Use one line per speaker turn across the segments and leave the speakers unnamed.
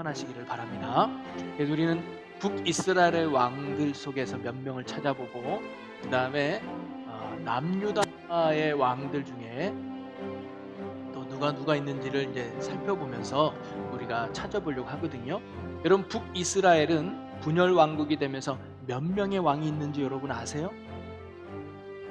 평안하시기를 바랍니다. 그래서 우리는 북이스라엘의 왕들 속에서 몇 명을 찾아보고 그 다음에 남유다의 왕들 중에 또 누가 있는지를 이제 살펴보면서 우리가 찾아보려고 하거든요. 여러분, 북이스라엘은 분열 왕국이 되면서 몇 명의 왕이 있는지 여러분 아세요?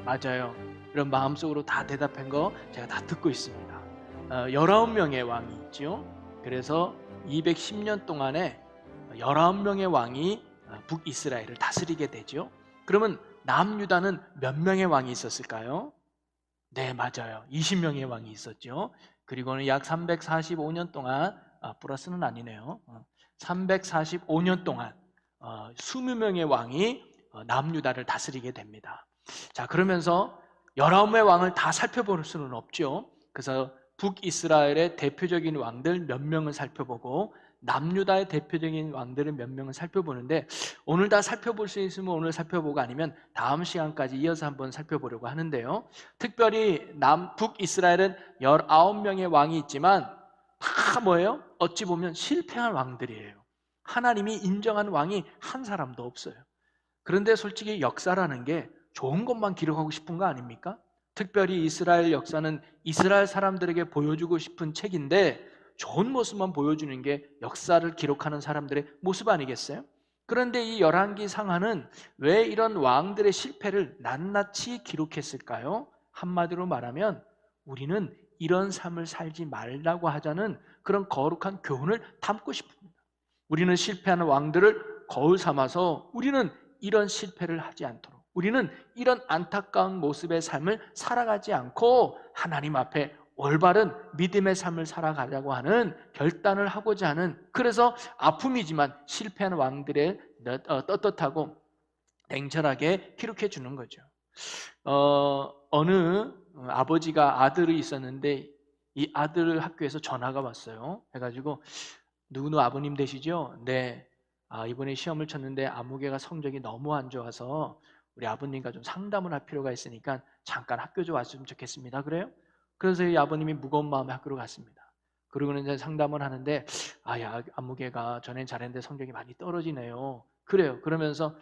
맞아요. 그럼 마음속으로 다 대답한 거 제가 다 듣고 있습니다. 19명의 왕이 있죠. 그래서 210년 동안에 19명의 왕이 북이스라엘을 다스리게 되죠. 그러면 남유다는 몇 명의 왕이 있었을까요? 네, 맞아요. 20명의 왕이 있었죠. 그리고는 약 345년 동안, 플러스는 아니네요. 345년 동안 20명의 왕이 남유다를 다스리게 됩니다. 자, 그러면서 19명의 왕을 다 살펴볼 수는 없죠. 그래서 북이스라엘의 대표적인 왕들 몇 명을 살펴보고 남유다의 대표적인 왕들을 몇 명을 살펴보는데, 오늘 다 살펴볼 수 있으면 오늘 살펴보고 아니면 다음 시간까지 이어서 한번 살펴보려고 하는데요. 특별히 북이스라엘은 19명의 왕이 있지만 다 뭐예요? 어찌 보면 실패한 왕들이에요. 하나님이 인정한 왕이 한 사람도 없어요. 그런데 솔직히 역사라는 게 좋은 것만 기록하고 싶은 거 아닙니까? 특별히 이스라엘 역사는 이스라엘 사람들에게 보여주고 싶은 책인데 좋은 모습만 보여주는 게 역사를 기록하는 사람들의 모습 아니겠어요? 그런데 이 열왕기 상하는 왜 이런 왕들의 실패를 낱낱이 기록했을까요? 한마디로 말하면 우리는 이런 삶을 살지 말라고 하자는 그런 거룩한 교훈을 담고 싶습니다. 우리는 실패하는 왕들을 거울 삼아서 우리는 이런 실패를 하지 않도록, 우리는 이런 안타까운 모습의 삶을 살아가지 않고 하나님 앞에 올바른 믿음의 삶을 살아가자고 하는 결단을 하고자 하는, 그래서 아픔이지만 실패한 왕들의 떳떳하고 냉철하게 기록해 주는 거죠. 어느 아버지가 아들이 있었는데 이 아들 학교에서 전화가 왔어요. 해가지고 누구 아버님 되시죠? 네. 이번에 시험을 쳤는데 아무개가 성적이 너무 안 좋아서 우리 아버님과 좀 상담을 할 필요가 있으니까 잠깐 학교 좀 왔으면 좋겠습니다. 그래요? 그래서 이 아버님이 무거운 마음에 학교로 갔습니다. 그러고는 이제 상담을 하는데 야, 아무개가 전엔 잘했는데 성적이 많이 떨어지네요. 그래요. 그러면서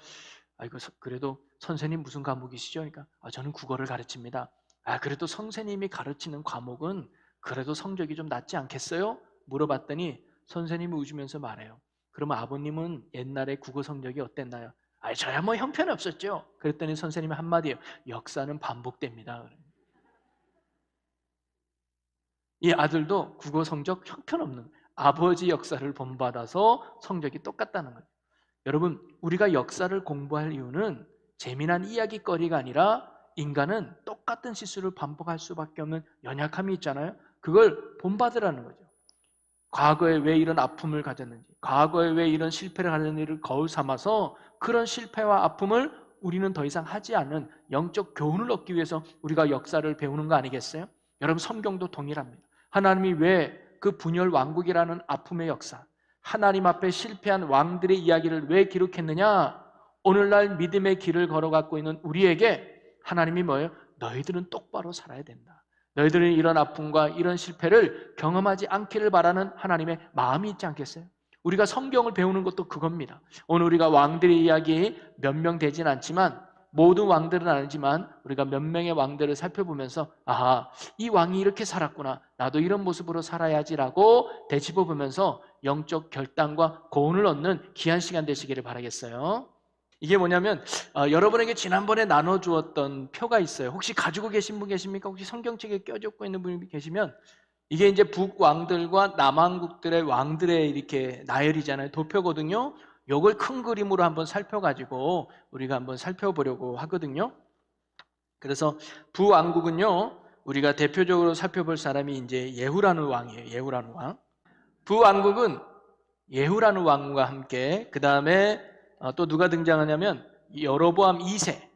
아이고, 그래도 선생님 무슨 과목이시죠? 그러니까 저는 국어를 가르칩니다. 그래도 선생님이 가르치는 과목은 그래도 성적이 좀 낮지 않겠어요? 물어봤더니 선생님이 웃으면서 말해요. 그러면 아버님은 옛날에 국어 성적이 어땠나요? 저야 뭐 형편없었죠. 그랬더니 선생님이 한마디예요. 역사는 반복됩니다. 이 아들도 국어 성적 형편없는 아버지 역사를 본받아서 성적이 똑같다는 거예요. 여러분, 우리가 역사를 공부할 이유는 재미난 이야기거리가 아니라 인간은 똑같은 실수를 반복할 수밖에 없는 연약함이 있잖아요. 그걸 본받으라는 거죠. 과거에 왜 이런 아픔을 가졌는지, 과거에 왜 이런 실패를 가졌는지를 거울 삼아서 그런 실패와 아픔을 우리는 더 이상 하지 않는 영적 교훈을 얻기 위해서 우리가 역사를 배우는 거 아니겠어요? 여러분, 성경도 동일합니다. 하나님이 왜 그 분열 왕국이라는 아픔의 역사, 하나님 앞에 실패한 왕들의 이야기를 왜 기록했느냐? 오늘날 믿음의 길을 걸어가고 있는 우리에게 하나님이 뭐예요? 너희들은 똑바로 살아야 된다. 너희들은 이런 아픔과 이런 실패를 경험하지 않기를 바라는 하나님의 마음이 있지 않겠어요? 우리가 성경을 배우는 것도 그겁니다. 오늘 우리가 왕들의 이야기 몇 명 되진 않지만, 모든 왕들은 아니지만 우리가 몇 명의 왕들을 살펴보면서 이 왕이 이렇게 살았구나, 나도 이런 모습으로 살아야지라고 되짚어보면서 영적 결단과 고운을 얻는 귀한 시간 되시기를 바라겠어요. 이게 뭐냐면 여러분에게 지난번에 나눠주었던 표가 있어요. 혹시 가지고 계신 분 계십니까? 혹시 성경책에 껴적고 있는 분이 계시면, 이게 이제 북왕들과 남왕국들의 왕들의 이렇게 나열이잖아요. 도표거든요. 요걸 큰 그림으로 한번 살펴가지고 우리가 한번 살펴보려고 하거든요. 그래서 북왕국은요, 우리가 대표적으로 살펴볼 사람이 이제 예후라는 왕이에요. 예후라는 왕. 북왕국은 예후라는 왕과 함께 그 다음에 또 누가 등장하냐면 여로보암 2세,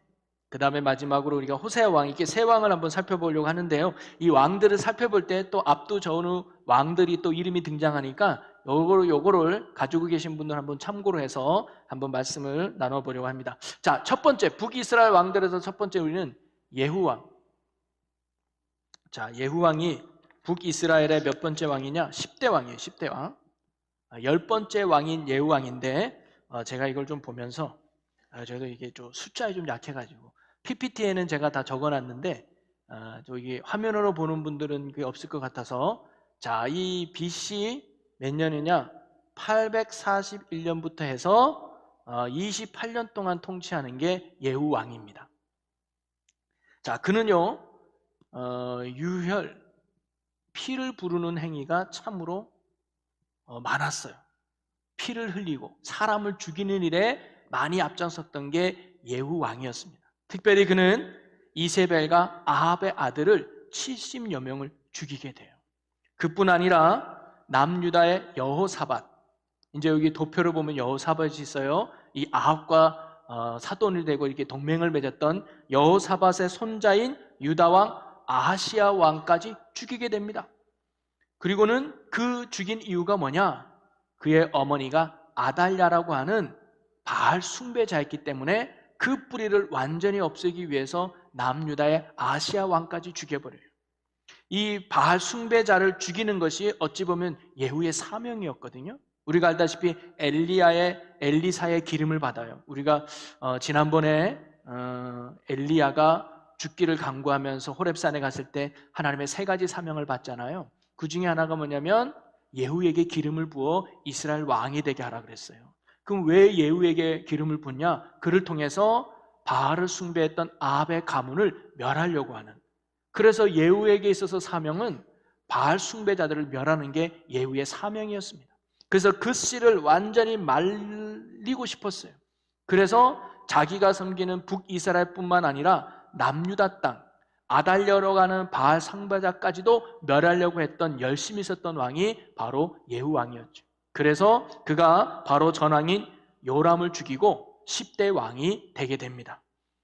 그 다음에 마지막으로 우리가 호세아 왕, 이렇게 세 왕을 한번 살펴보려고 하는데요. 이 왕들을 살펴볼 때 또 압도 저우는 왕들이 또 이름이 등장하니까 요거를 가지고 계신 분들 한번 참고로 해서 한번 말씀을 나눠보려고 합니다. 자, 첫 번째 북이스라엘 왕들에서 첫 번째 우리는 예후왕. 자, 예후왕이 북이스라엘의 몇 번째 왕이냐? 10대 왕이에요. 10대 왕. 10번째 왕인 예후 왕인데 제가 이걸 좀 보면서 저도 이게 좀 숫자에 좀 약해가지고 PPT에는 제가 다 적어놨는데 저기 화면으로 보는 분들은 그게 없을 것 같아서 자, 이 BC 몇 년이냐? 841년부터 해서 28년 동안 통치하는 게 예후 왕입니다. 자, 그는요 유혈, 피를 부르는 행위가 참으로 많았어요. 피를 흘리고 사람을 죽이는 일에 많이 앞장섰던 게 예후 왕이었습니다. 특별히 그는 이세벨과 아합의 아들을 70여 명을 죽이게 돼요. 그뿐 아니라 남유다의 여호사밧, 이제 여기 도표를 보면 여호사밧이 있어요. 이 아합과 사돈이 되고 이렇게 동맹을 맺었던 여호사밧의 손자인 유다왕 아하시아 왕까지 죽이게 됩니다. 그리고는 그 죽인 이유가 뭐냐? 그의 어머니가 아달랴라고 하는 바알 숭배자였기 때문에 그 뿌리를 완전히 없애기 위해서 남유다의 아시아 왕까지 죽여버려요. 이 바알 숭배자를 죽이는 것이 어찌 보면 예후의 사명이었거든요. 우리가 알다시피 엘리사의 기름을 받아요. 우리가 지난번에 엘리야가 죽기를 간구하면서 호렙산에 갔을 때 하나님의 3가지 사명을 받잖아요. 그 중에 하나가 뭐냐면 예후에게 기름을 부어 이스라엘 왕이 되게 하라 그랬어요. 그럼 왜 예후에게 기름을 붓냐? 그를 통해서 바알을 숭배했던 아합의 가문을 멸하려고 하는, 그래서 예후에게 있어서 사명은 바알 숭배자들을 멸하는 게 예후의 사명이었습니다. 그래서 그 씨를 완전히 말리고 싶었어요. 그래서 자기가 섬기는 북이스라엘뿐만 아니라 남유다 땅, 아달랴로 가는 바알 숭배자까지도 멸하려고 했던, 열심히 있었던 왕이 바로 예후 왕이었죠. 그래서 그가 바로 전왕인 요람을 죽이고 10대 왕이 되게 됩니다.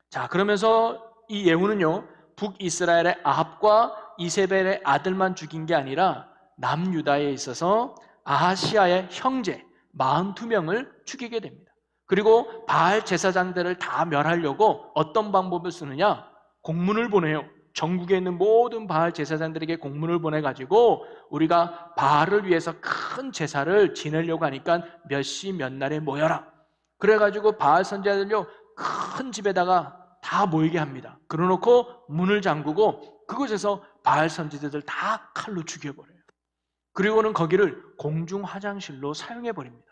자, 그러면서 이 예후는요 북이스라엘의 아합과 이세벨의 아들만 죽인 게 아니라 남유다에 있어서 아하시아의 형제 42명을 죽이게 됩니다. 그리고 바알 제사장들을 다 멸하려고 어떤 방법을 쓰느냐? 공문을 보내요. 전국에 있는 모든 바알 제사장들에게 공문을 보내가지고 우리가 바알을 위해서 큰 제사를 지내려고 하니까 몇 시 몇 날에 모여라. 그래가지고 바알 선지자들요 큰 집에다가 다 모이게 합니다. 그러놓고 문을 잠그고 그곳에서 바알 선지자들 다 칼로 죽여버려요. 그리고는 거기를 공중 화장실로 사용해버립니다.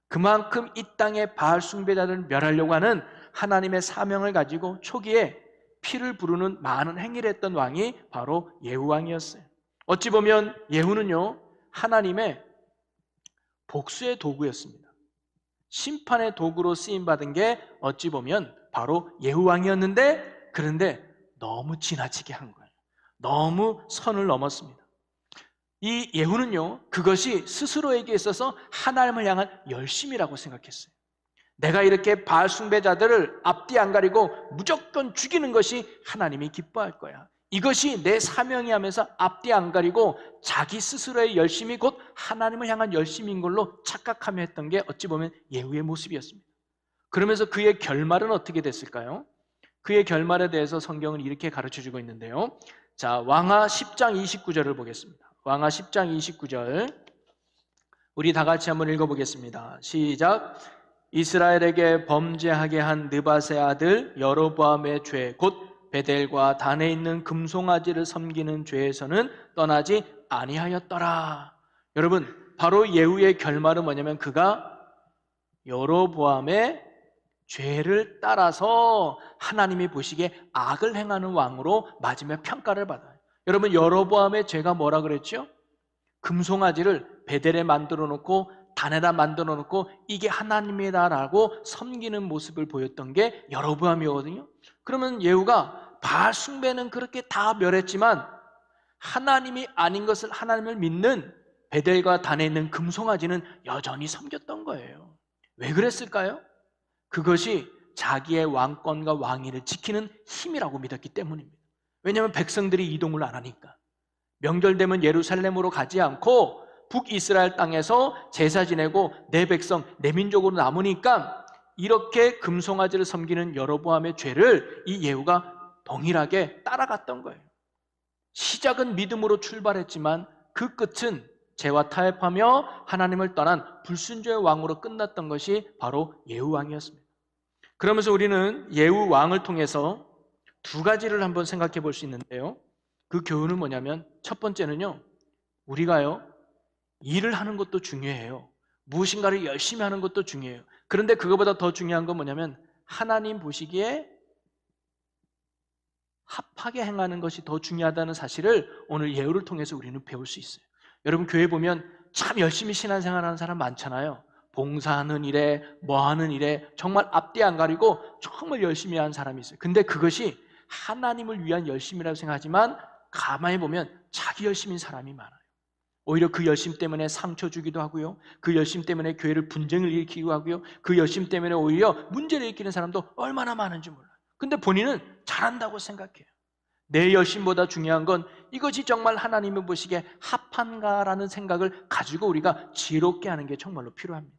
그만큼 이 땅의 바알 숭배자들을 멸하려고 하는 하나님의 사명을 가지고 초기에 피를 부르는 많은 행위를 했던 왕이 바로 예후 왕이었어요. 어찌 보면 예후는요 하나님의 복수의 도구였습니다. 심판의 도구로 쓰임받은 게 어찌 보면 바로 예후 왕이었는데, 그런데 너무 지나치게 한 거예요. 너무 선을 넘었습니다. 이 예후는요 그것이 스스로에게 있어서 하나님을 향한 열심이라고 생각했어요. 내가 이렇게 바알 숭배자들을 앞뒤 안 가리고 무조건 죽이는 것이 하나님이 기뻐할 거야. 이것이 내 사명이 하면서 앞뒤 안 가리고 자기 스스로의 열심이 곧 하나님을 향한 열심인 걸로 착각하며 했던 게 어찌 보면 예후의 모습이었습니다. 그러면서 그의 결말은 어떻게 됐을까요? 그의 결말에 대해서 성경은 이렇게 가르쳐주고 있는데요. 자, 왕하 10장 29절을 보겠습니다. 왕하 10장 29절 우리 다 같이 한번 읽어보겠습니다. 시작. 이스라엘에게 범죄하게 한 느밧의 아들 여로보암의 죄 곧 베델과 단에 있는 금송아지를 섬기는 죄에서는 떠나지 아니하였더라. 여러분, 바로 예후의 결말은 뭐냐면 그가 여로보암의 죄를 따라서 하나님이 보시기에 악을 행하는 왕으로 마지막 평가를 받아요. 여러분, 여로보암의 죄가 뭐라 그랬죠? 금송아지를 베델에 만들어 놓고 단에다 만들어 놓고 이게 하나님이다라고 섬기는 모습을 보였던 게 여로보암이거든요. 그러면 예후가 바알 숭배는 그렇게 다 멸했지만 하나님이 아닌 것을 하나님을 믿는 베델과 단에 있는 금송아지는 여전히 섬겼던 거예요. 왜 그랬을까요? 그것이 자기의 왕권과 왕위를 지키는 힘이라고 믿었기 때문입니다. 왜냐하면 백성들이 이동을 안 하니까. 명절 되면 예루살렘으로 가지 않고 북이스라엘 땅에서 제사 지내고 내 백성, 내 민족으로 남으니까 이렇게 금송아지를 섬기는 여로보암의 죄를 이 예후가 동일하게 따라갔던 거예요. 시작은 믿음으로 출발했지만 그 끝은 죄와 타협하며 하나님을 떠난 불순종의 왕으로 끝났던 것이 바로 예후 왕이었습니다. 그러면서 우리는 예후 왕을 통해서 두 가지를 한번 생각해 볼 수 있는데요. 그 교훈은 뭐냐면 첫 번째는요. 우리가요. 일을 하는 것도 중요해요. 무엇인가를 열심히 하는 것도 중요해요. 그런데 그거보다 더 중요한 건 뭐냐면 하나님 보시기에 합하게 행하는 것이 더 중요하다는 사실을 오늘 예후를 통해서 우리는 배울 수 있어요. 여러분 교회 보면 참 열심히 신앙생활하는 사람 많잖아요. 봉사하는 일에 뭐하는 일에 정말 앞뒤 안 가리고 정말 열심히 하는 사람이 있어요. 근데 그것이 하나님을 위한 열심이라고 생각하지만 가만히 보면 자기 열심인 사람이 많아요. 오히려 그 열심 때문에 상처 주기도 하고요. 그 열심 때문에 교회를 분쟁을 일으키기도 하고요. 그 열심 때문에 오히려 문제를 일으키는 사람도 얼마나 많은지 몰라요. 근데 본인은 잘한다고 생각해요. 내 열심보다 중요한 건 이것이 정말 하나님이 보시기에 합한가라는 생각을 가지고 우리가 지혜롭게 하는 게 정말로 필요합니다.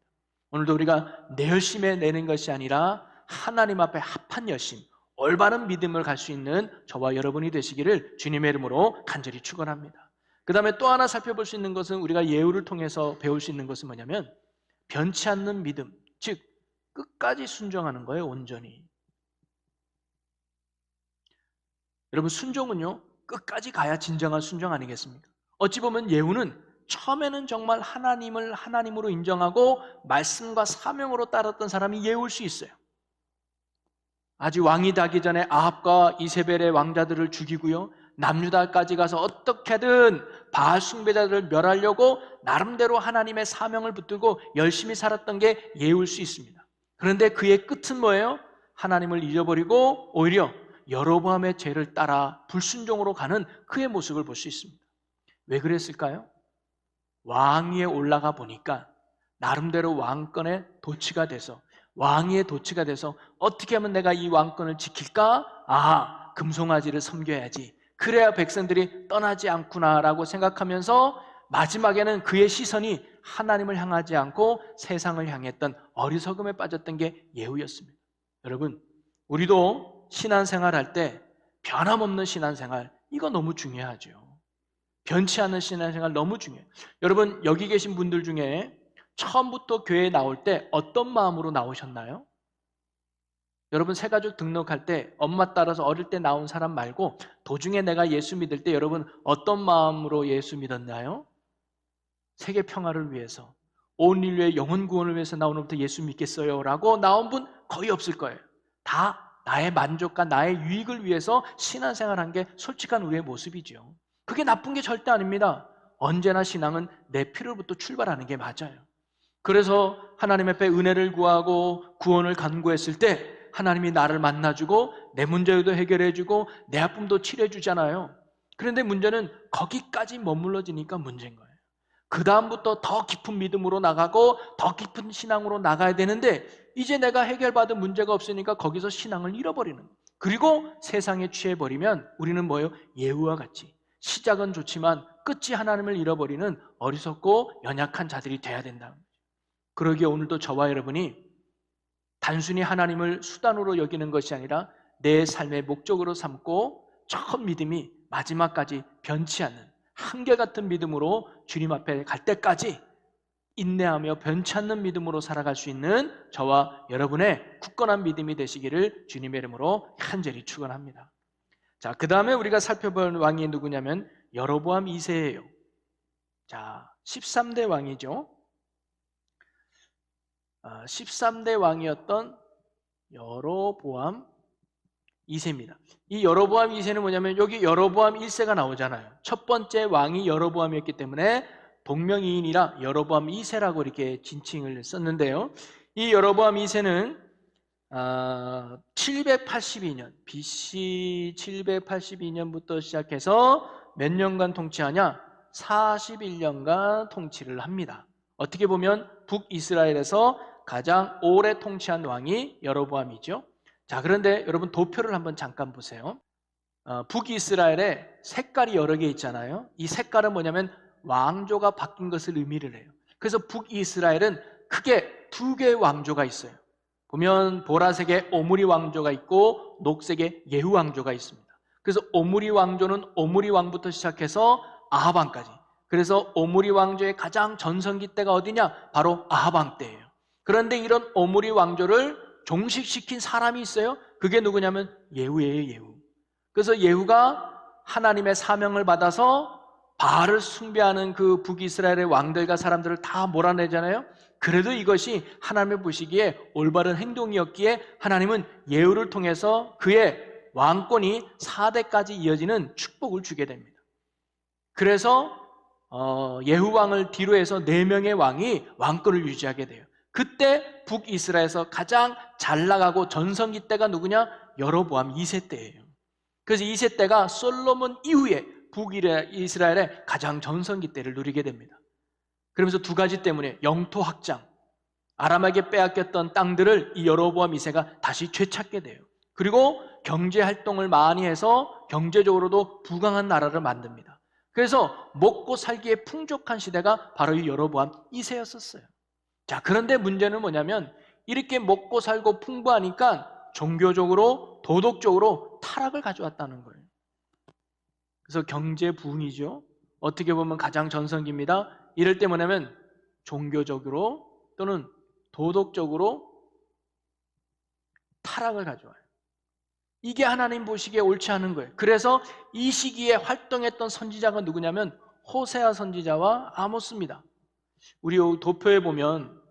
오늘도 우리가 내 열심에 내는 것이 아니라 하나님 앞에 합한 열심, 올바른 믿음을 갈 수 있는 저와 여러분이 되시기를 주님의 이름으로 간절히 축원합니다. 그 다음에 또 하나 살펴볼 수 있는 것은 우리가 예후를 통해서 배울 수 있는 것은 뭐냐면 변치 않는 믿음, 즉 끝까지 순종하는 거예요. 온전히. 여러분 순종은요 끝까지 가야 진정한 순종 아니겠습니까? 어찌 보면 예후는 처음에는 정말 하나님을 하나님으로 인정하고 말씀과 사명으로 따랐던 사람이 예후일 수 있어요. 아직 왕이 되기 전에 아합과 이세벨의 왕자들을 죽이고요, 남유다까지 가서 어떻게든 바알 숭배자들을 멸하려고 나름대로 하나님의 사명을 붙들고 열심히 살았던 게 예후일 수 있습니다. 그런데 그의 끝은 뭐예요? 하나님을 잊어버리고 오히려 여로보암의 죄를 따라 불순종으로 가는 그의 모습을 볼 수 있습니다. 왜 그랬을까요? 왕위에 올라가 보니까 나름대로 왕권의 도치가 돼서 왕위의 도치가 돼서 어떻게 하면 내가 이 왕권을 지킬까? 아, 금송아지를 섬겨야지. 그래야 백성들이 떠나지 않구나라고 생각하면서 마지막에는 그의 시선이 하나님을 향하지 않고 세상을 향했던 어리석음에 빠졌던 게 예후였습니다. 여러분, 우리도 신앙생활 할 때 변함없는 신앙생활, 이거 너무 중요하죠. 변치 않는 신앙생활 너무 중요해요. 여러분 여기 계신 분들 중에 처음부터 교회에 나올 때 어떤 마음으로 나오셨나요? 여러분 새가족 등록할 때 엄마 따라서 어릴 때 나온 사람 말고 도중에 내가 예수 믿을 때 여러분 어떤 마음으로 예수 믿었나요? 세계 평화를 위해서, 온 인류의 영혼 구원을 위해서 나오는 분부터 예수 믿겠어요 라고 나온 분 거의 없을 거예요. 다 나의 만족과 나의 유익을 위해서 신앙생활한 게 솔직한 우리의 모습이죠. 그게 나쁜 게 절대 아닙니다. 언제나 신앙은 내 필요로부터 출발하는 게 맞아요. 그래서 하나님 앞에 은혜를 구하고 구원을 간구했을 때 하나님이 나를 만나주고 내 문제도 해결해주고 내 아픔도 치료해주잖아요. 그런데 문제는 거기까지 머물러지니까 문제인 거예요. 그 다음부터 더 깊은 믿음으로 나가고 더 깊은 신앙으로 나가야 되는데 이제 내가 해결받은 문제가 없으니까 거기서 신앙을 잃어버리는 거예요. 그리고 세상에 취해버리면 우리는 뭐예요? 예후와 같이 시작은 좋지만 끝이 하나님을 잃어버리는 어리석고 연약한 자들이 돼야 된다는 거죠. 그러기에 오늘도 저와 여러분이 단순히 하나님을 수단으로 여기는 것이 아니라 내 삶의 목적으로 삼고 첫 믿음이 마지막까지 변치 않는 한결같은 믿음으로 주님 앞에 갈 때까지 인내하며 변치 않는 믿음으로 살아갈 수 있는 저와 여러분의 굳건한 믿음이 되시기를 주님의 이름으로 간절히 축원합니다. 자, 그 다음에 우리가 살펴볼 왕이 누구냐면 여로보암 2세예요. 자, 13대 왕이죠. 13대 왕이었던 여로보암 2세입니다. 이 여로보암 2세는 뭐냐면 여기 여로보암 1세가 나오잖아요. 첫 번째 왕이 여로보암이었기 때문에 동명이인이라 여로보암 2세라고 이렇게 진칭을 썼는데요. 이 여로보암 2세는 782년 BC 782년부터 시작해서 몇 년간 통치하냐? 41년간 통치를 합니다. 어떻게 보면 북이스라엘에서 가장 오래 통치한 왕이 여로보암이죠. 자, 그런데 여러분 도표를 한번 잠깐 보세요. 북이스라엘에 색깔이 여러 개 있잖아요. 이 색깔은 뭐냐면 왕조가 바뀐 것을 의미를 해요. 그래서 북이스라엘은 크게 두 개의 왕조가 있어요. 보면 보라색의 오므리 왕조가 있고 녹색의 예후 왕조가 있습니다. 그래서 오므리 왕조는 오므리 왕부터 시작해서 아합 왕까지 그래서 오므리 왕조의 가장 전성기 때가 어디냐? 바로 아합 왕 때예요. 그런데 이런 오므리 왕조를 종식시킨 사람이 있어요. 그게 누구냐면 예후예요, 예후. 그래서 예후가 하나님의 사명을 받아서 바알을 숭배하는 그 북이스라엘의 왕들과 사람들을 다 몰아내잖아요. 그래도 이것이 하나님의 보시기에 올바른 행동이었기에 하나님은 예후를 통해서 그의 왕권이 4대까지 이어지는 축복을 주게 됩니다. 그래서 예후 왕을 뒤로 해서 4명의 왕이 왕권을 유지하게 돼요. 그때 북이스라엘에서 가장 잘 나가고 전성기 때가 누구냐? 여로보암 2세 때예요. 그래서 2세 때가 솔로몬 이후에 북이스라엘의 가장 전성기 때를 누리게 됩니다. 그러면서 2가지 때문에 영토 확장, 아람에게 빼앗겼던 땅들을 이 여로보암 2세가 다시 되찾게 돼요. 그리고 경제 활동을 많이 해서 경제적으로도 부강한 나라를 만듭니다. 그래서 먹고 살기에 풍족한 시대가 바로 이 여로보암 2세였었어요. 자, 그런데 문제는 뭐냐면 이렇게 먹고 살고 풍부하니까 종교적으로 도덕적으로 타락을 가져왔다는 거예요. 그래서 경제 부흥이죠. 어떻게 보면 가장 전성기입니다. 이럴 때 뭐냐면 종교적으로 또는 도덕적으로 타락을 가져와요. 이게 하나님 보시기에 옳지 않은 거예요. 그래서 이 시기에 활동했던 선지자가 누구냐면 호세아 선지자와 아모스입니다. 우리 도표에 보면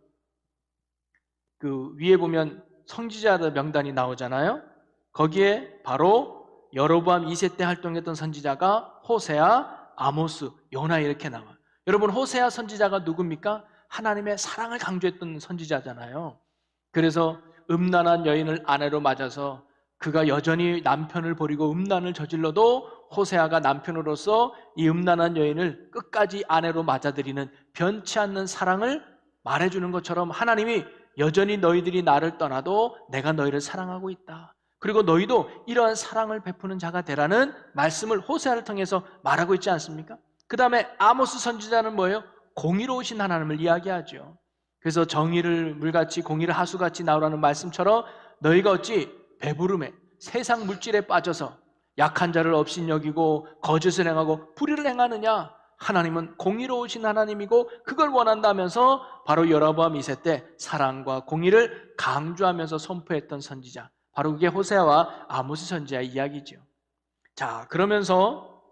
그 위에 보면 선지자들 명단이 나오잖아요. 거기에 바로 여로보암 2세 때 활동했던 선지자가 호세아, 아모스, 요나 이렇게 나와요. 여러분, 호세아 선지자가 누굽니까? 하나님의 사랑을 강조했던 선지자잖아요. 그래서 음란한 여인을 아내로 맞아서 그가 여전히 남편을 버리고 음란을 저질러도 호세아가 남편으로서 이 음란한 여인을 끝까지 아내로 맞아들이는 변치 않는 사랑을 말해주는 것처럼 하나님이 여전히 너희들이 나를 떠나도 내가 너희를 사랑하고 있다. 그리고 너희도 이러한 사랑을 베푸는 자가 되라는 말씀을 호세아를 통해서 말하고 있지 않습니까? 그 다음에 아모스 선지자는 뭐예요? 공의로우신 하나님을 이야기하죠. 그래서 정의를 물같이 공의를 하수같이 나오라는 말씀처럼 너희가 어찌 배부름에 세상 물질에 빠져서 약한 자를 업신여기고 거짓을 행하고 불의를 행하느냐? 하나님은 공의로우신 하나님이고 그걸 원한다면서 바로 여로보암 2세 때 사랑과 공의를 강조하면서 선포했던 선지자, 바로 그게 호세아와 아모스 선지자의 이야기죠. 자, 그러면서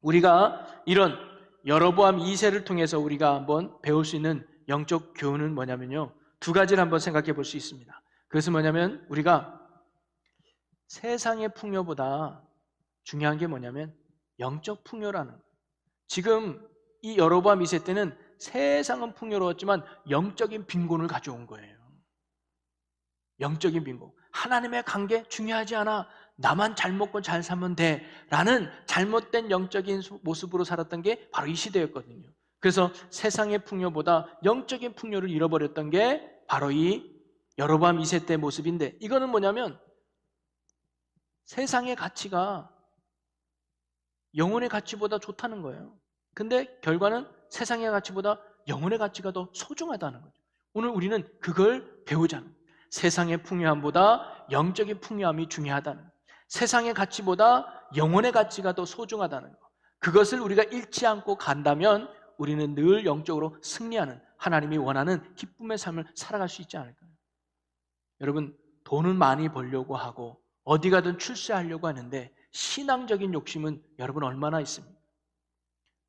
우리가 이런 여로보암 2세를 통해서 우리가 한번 배울 수 있는 영적 교훈은 뭐냐면요, 2가지를 한번 생각해 볼 수 있습니다. 그것은 뭐냐면 우리가 세상의 풍요보다 중요한 게 뭐냐면 영적 풍요라는 거예요. 지금 이 여로보암 2세 때는 세상은 풍요로웠지만 영적인 빈곤을 가져온 거예요. 영적인 빈곤. 하나님의 관계 중요하지 않아. 나만 잘 먹고 잘 살면 돼. 라는 잘못된 영적인 모습으로 살았던 게 바로 이 시대였거든요. 그래서 세상의 풍요보다 영적인 풍요를 잃어버렸던 게 바로 이 여로보암 2세 때 모습인데, 이거는 뭐냐면 세상의 가치가 영혼의 가치보다 좋다는 거예요. 근데 결과는 세상의 가치보다 영혼의 가치가 더 소중하다는 거죠. 오늘 우리는 그걸 배우자는 거예요. 세상의 풍요함보다 영적인 풍요함이 중요하다는 거예요. 세상의 가치보다 영혼의 가치가 더 소중하다는 거. 그것을 우리가 잃지 않고 간다면 우리는 늘 영적으로 승리하는, 하나님이 원하는 기쁨의 삶을 살아갈 수 있지 않을까요? 여러분, 돈은 많이 벌려고 하고 어디 가든 출세하려고 하는데 신앙적인 욕심은 여러분 얼마나 있습니까?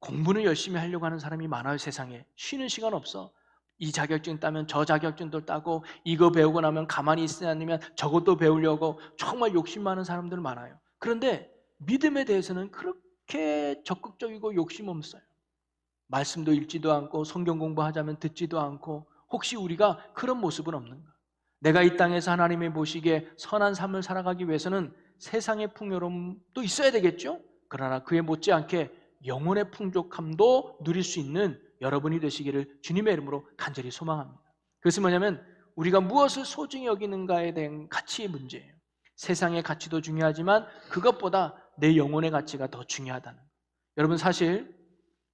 공부는 열심히 하려고 하는 사람이 많아요. 세상에 쉬는 시간 없어. 이 자격증 따면 저 자격증도 따고, 이거 배우고 나면 가만히 있으냐 아니면 저것도 배우려고 정말 욕심 많은 사람들 많아요. 그런데 믿음에 대해서는 그렇게 적극적이고 욕심 없어요. 말씀도 읽지도 않고 성경 공부하자면 듣지도 않고. 혹시 우리가 그런 모습은 없는가? 내가 이 땅에서 하나님이 보시기에 선한 삶을 살아가기 위해서는 세상의 풍요로움도 있어야 되겠죠? 그러나 그에 못지않게 영혼의 풍족함도 누릴 수 있는 여러분이 되시기를 주님의 이름으로 간절히 소망합니다. 그것은 뭐냐면 우리가 무엇을 소중히 여기는가에 대한 가치의 문제예요. 세상의 가치도 중요하지만 그것보다 내 영혼의 가치가 더 중요하다는 거예요. 여러분, 사실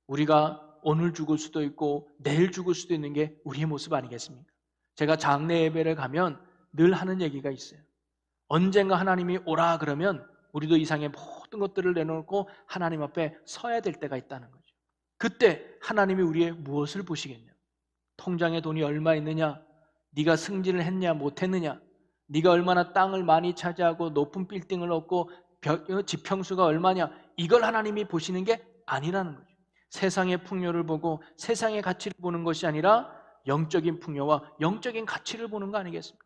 우리가 오늘 죽을 수도 있고 내일 죽을 수도 있는 게 우리의 모습 아니겠습니까? 제가 장례 예배를 가면 늘 하는 얘기가 있어요. 언젠가 하나님이 오라 그러면 우리도 이 상의 모든 것들을 내놓고 하나님 앞에 서야 될 때가 있다는 거죠. 그때 하나님이 우리의 무엇을 보시겠냐? 통장에 돈이 얼마 있느냐? 네가 승진을 했냐 못했느냐? 네가 얼마나 땅을 많이 차지하고 높은 빌딩을 얻고 지평수가 얼마냐? 이걸 하나님이 보시는 게 아니라는 거죠. 세상의 풍요를 보고 세상의 가치를 보는 것이 아니라 영적인 풍요와 영적인 가치를 보는 거 아니겠습니까?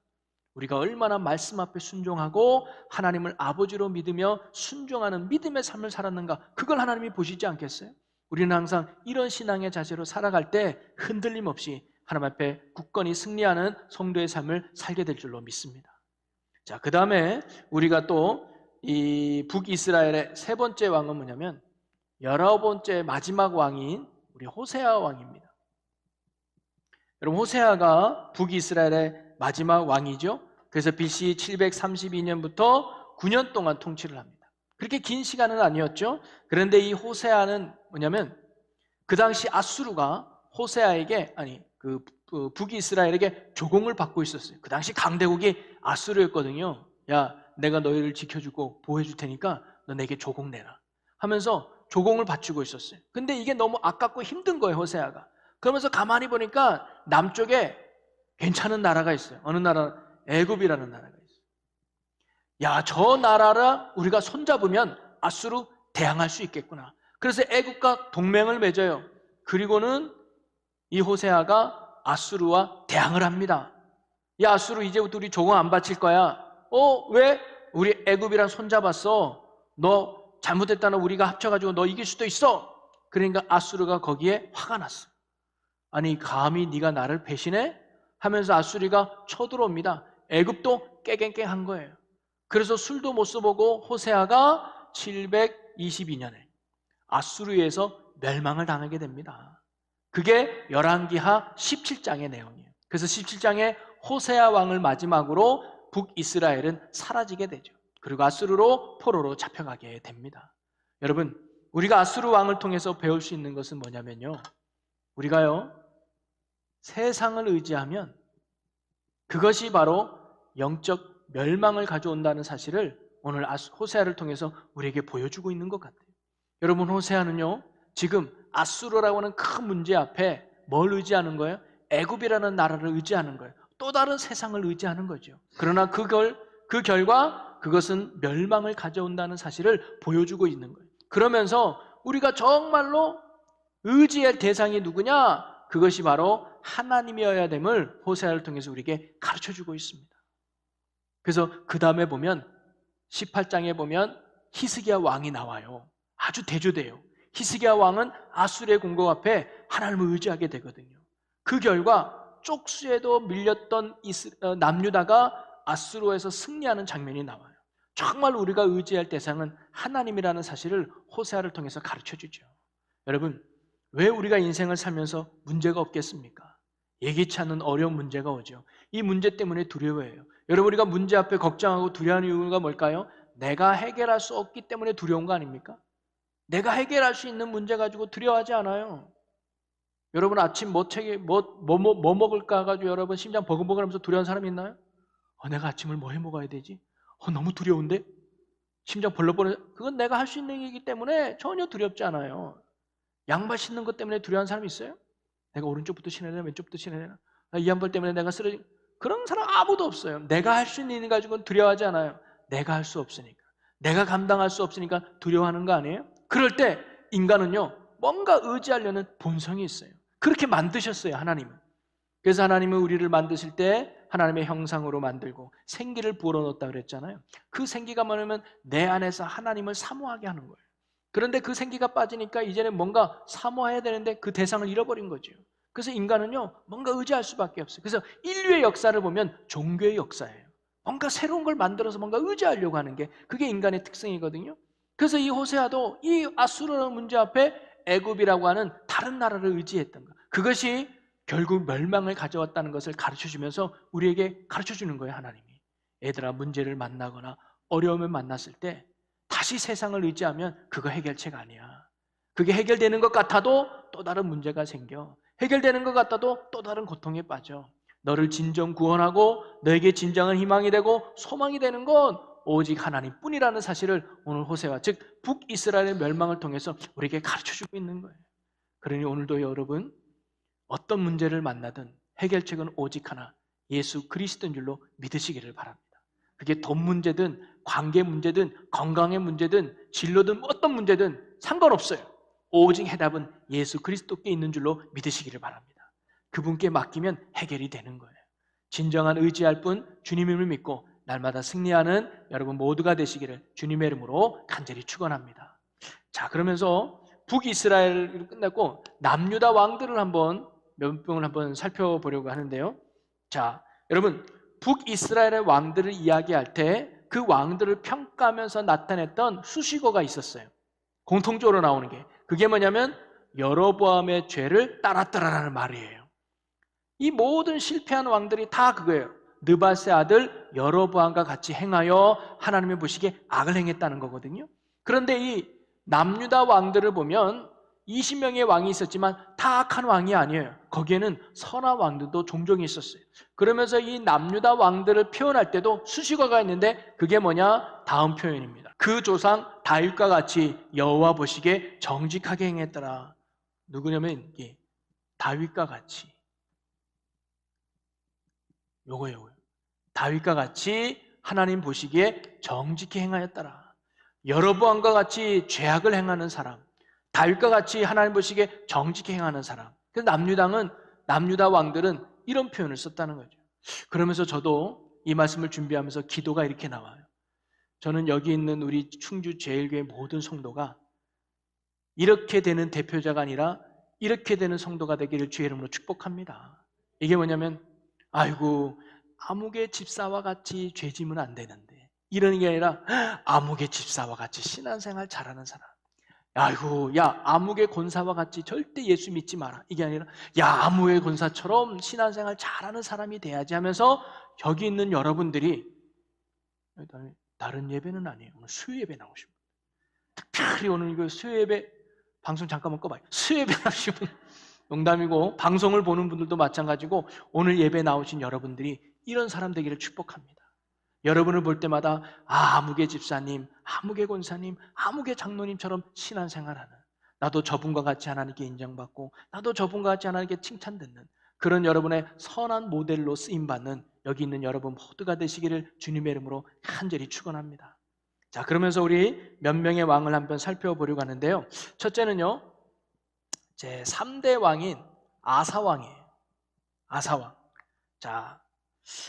우리가 얼마나 말씀 앞에 순종하고 하나님을 아버지로 믿으며 순종하는 믿음의 삶을 살았는가, 그걸 하나님이 보시지 않겠어요? 우리는 항상 이런 신앙의 자세로 살아갈 때 흔들림 없이 하나님 앞에 굳건히 승리하는 성도의 삶을 살게 될 줄로 믿습니다. 자, 그 다음에 우리가 또 이 북이스라엘의 세 번째 왕은 뭐냐면 19번째 마지막 왕인 우리 호세아 왕입니다. 여러분, 호세아가 북이스라엘의 마지막 왕이죠. 그래서 BC 732년부터 9년 동안 통치를 합니다. 그렇게 긴 시간은 아니었죠. 그런데 이 호세아는 뭐냐면 그 당시 아수르가 호세아에게 북이스라엘에게 조공을 받고 있었어요. 그 당시 강대국이 아수르였거든요. 야, 내가 너희를 지켜주고 보호해줄 테니까 너 내게 조공 내라 하면서 조공을 바치고 있었어요. 근데 이게 너무 아깝고 힘든 거예요, 호세아가. 그러면서 가만히 보니까 남쪽에 괜찮은 나라가 있어요. 어느 나라? 애굽이라는 나라가 있어요. 야, 저 나라를 우리가 손잡으면 아수르 대항할 수 있겠구나. 그래서 애굽과 동맹을 맺어요. 그리고는 이 호세아가 아수르와 대항을 합니다. 야, 아수르 이제부터 우리 조공 안 바칠 거야. 왜? 우리 애굽이랑 손잡았어. 너 잘못했다는 우리가 합쳐가지고 너 이길 수도 있어. 그러니까 아수르가 거기에 화가 났어. 아니, 감히 네가 나를 배신해? 하면서 아수리가 쳐들어옵니다. 애굽도 깨갱깽한 거예요. 그래서 술도 못 써보고 호세아가 722년에 아수르에서 멸망을 당하게 됩니다. 그게 열왕기하 17장의 내용이에요. 그래서 17장에 호세아 왕을 마지막으로 북이스라엘은 사라지게 되죠. 그리고 아수르로 포로로 잡혀가게 됩니다. 여러분, 우리가 아수르 왕을 통해서 배울 수 있는 것은 뭐냐면요, 우리가요 세상을 의지하면 그것이 바로 영적 멸망을 가져온다는 사실을 오늘 호세아를 통해서 우리에게 보여주고 있는 것 같아요. 여러분, 호세아는요 지금 아수르라고 하는 큰 문제 앞에 뭘 의지하는 거예요? 애굽이라는 나라를 의지하는 거예요. 또 다른 세상을 의지하는 거죠. 그러나 그 결과 그것은 멸망을 가져온다는 사실을 보여주고 있는 거예요. 그러면서 우리가 정말로 의지할 대상이 누구냐? 그것이 바로 하나님이어야 됨을 호세아를 통해서 우리에게 가르쳐주고 있습니다. 그래서 그 다음에 보면 18장에 보면 히스기야 왕이 나와요. 아주 대조돼요. 히스기야 왕은 아수르의 공격 앞에 하나님을 의지하게 되거든요. 그 결과 쪽수에도 밀렸던 남유다가 아수르에서 승리하는 장면이 나와요. 정말 우리가 의지할 대상은 하나님이라는 사실을 호세아를 통해서 가르쳐주죠. 여러분, 왜 우리가 인생을 살면서 문제가 없겠습니까? 예기치 않은 어려운 문제가 오죠. 이 문제 때문에 두려워해요. 여러분, 우리가 문제 앞에 걱정하고 두려워하는 이유가 뭘까요? 내가 해결할 수 없기 때문에 두려운 거 아닙니까? 내가 해결할 수 있는 문제 가지고 두려워하지 않아요. 여러분, 아침 뭐 먹을까 가지고 여러분 심장 버글버글하면서 두려운 사람이 있나요? 내가 아침을 뭐 해 먹어야 되지? 너무 두려운데? 심장 벌렁벌렁. 그건 내가 할 수 있는 일이기 때문에 전혀 두렵지 않아요. 양말 신는 것 때문에 두려운 사람이 있어요? 내가 오른쪽부터 신어야 되나 왼쪽부터 신어야 되나? 이 한 벌 때문에 내가 쓰러진, 그런 사람 아무도 없어요. 내가 할 수 있는 일 가지고는 두려워하지 않아요. 내가 할 수 없으니까, 내가 감당할 수 없으니까 두려워하는 거 아니에요? 그럴 때 인간은요 뭔가 의지하려는 본성이 있어요. 그렇게 만드셨어요, 하나님은. 그래서 하나님은 우리를 만드실 때 하나님의 형상으로 만들고 생기를 부어넣었다 그랬잖아요. 그 생기가 뭐냐면 내 안에서 하나님을 사모하게 하는 거예요. 그런데 그 생기가 빠지니까 이제는 뭔가 사모해야 되는데 그 대상을 잃어버린 거죠. 그래서 인간은요 뭔가 의지할 수밖에 없어요. 그래서 인류의 역사를 보면 종교의 역사예요. 뭔가 새로운 걸 만들어서 뭔가 의지하려고 하는 게 그게 인간의 특성이거든요. 그래서 이 호세아도 이 아수르라는 문제 앞에 애굽이라고 하는 다른 나라를 의지했던 것, 그것이 결국 멸망을 가져왔다는 것을 가르쳐주면서 우리에게 가르쳐주는 거예요. 하나님이 얘들아, 문제를 만나거나 어려움을 만났을 때 다시 세상을 의지하면 그거 해결책 아니야. 그게 해결되는 것 같아도 또 다른 문제가 생겨. 해결되는 것 같아도 또 다른 고통에 빠져. 너를 진정 구원하고 너에게 진정한 희망이 되고 소망이 되는 건 오직 하나님뿐이라는 사실을 오늘 호세아, 즉 북이스라엘의 멸망을 통해서 우리에게 가르쳐주고 있는 거예요. 그러니 오늘도 여러분 어떤 문제를 만나든 해결책은 오직 하나, 예수 그리스도인 줄로 믿으시기를 바랍니다. 그게 돈 문제든 관계 문제든 건강의 문제든 진로든 어떤 문제든 상관없어요. 오직 해답은 예수 그리스도께 있는 줄로 믿으시기를 바랍니다. 그분께 맡기면 해결이 되는 거예요. 진정한 의지할 뿐 주님을 믿고 날마다 승리하는 여러분 모두가 되시기를 주님의 이름으로 간절히 축원합니다. 자, 그러면서 북이스라엘을 끝났고 남유다 왕들을 한번 몇 명을 한번 살펴보려고 하는데요. 자, 여러분 북이스라엘의 왕들을 이야기할 때 그 왕들을 평가하면서 나타냈던 수식어가 있었어요. 공통적으로 나오는 게 그게 뭐냐면 여로보암의 죄를 따랐더라라는 말이에요. 이 모든 실패한 왕들이 다 그거예요. 느밧의 아들 여로보암과 같이 행하여 하나님의 보시기에 악을 행했다는 거거든요. 그런데 이 남유다 왕들을 보면 20명의 왕이 있었지만 다 악한 왕이 아니에요. 거기에는 선한 왕들도 종종 있었어요. 그러면서 이 남유다 왕들을 표현할 때도 수식어가 있는데 그게 뭐냐? 다음 표현입니다. 그 조상 다윗과 같이 여호와 보시기에 정직하게 행했더라. 누구냐면 다윗과 같이. 요거예요. 다윗과 같이 하나님 보시기에 정직히 행하였더라. 여로보암과 같이 죄악을 행하는 사람, 다윗과 같이 하나님 보시기에 정직히 행하는 사람. 그래서 남유다 왕들은 이런 표현을 썼다는 거죠. 그러면서 저도 이 말씀을 준비하면서 기도가 이렇게 나와요. 저는 여기 있는 우리 충주 제일교회 모든 성도가 이렇게 되는 대표자가 아니라 이렇게 되는 성도가 되기를 주의 이름으로 축복합니다. 이게 뭐냐면 아이고 아무개 집사와 같이 죄 지으면 안 되는데 이러는 게 아니라 아무개 집사와 같이 신앙생활 잘하는 사람. 아이고 야 아무개 권사와 같이 절대 예수 믿지 마라. 이게 아니라 야 아무개 권사처럼 신앙생활 잘하는 사람이 돼야지 하면서 여기 있는 여러분들이 다른 예배는 아니에요. 오늘 수요 예배 나오시면 특별히 오늘 이거 수요 예배 방송 잠깐만 꺼봐요. 수요 예배 나오시면 농담이고 방송을 보는 분들도 마찬가지고 오늘 예배 나오신 여러분들이 이런 사람 되기를 축복합니다. 여러분을 볼 때마다 아무개 집사님, 아무개 권사님, 아무개 장로님처럼 신앙생활하는 나도 저분과 같이 하나님께 인정받고 나도 저분과 같이 하나님께 칭찬듣는 그런 여러분의 선한 모델로 쓰임받는 여기 있는 여러분 모두가 되시기를 주님의 이름으로 간절히 축원합니다. 자, 그러면서 우리 몇 명의 왕을 한번 살펴보려고 하는데요. 첫째는요. 제 3대 왕인 아사왕이에요. 아사왕. 자,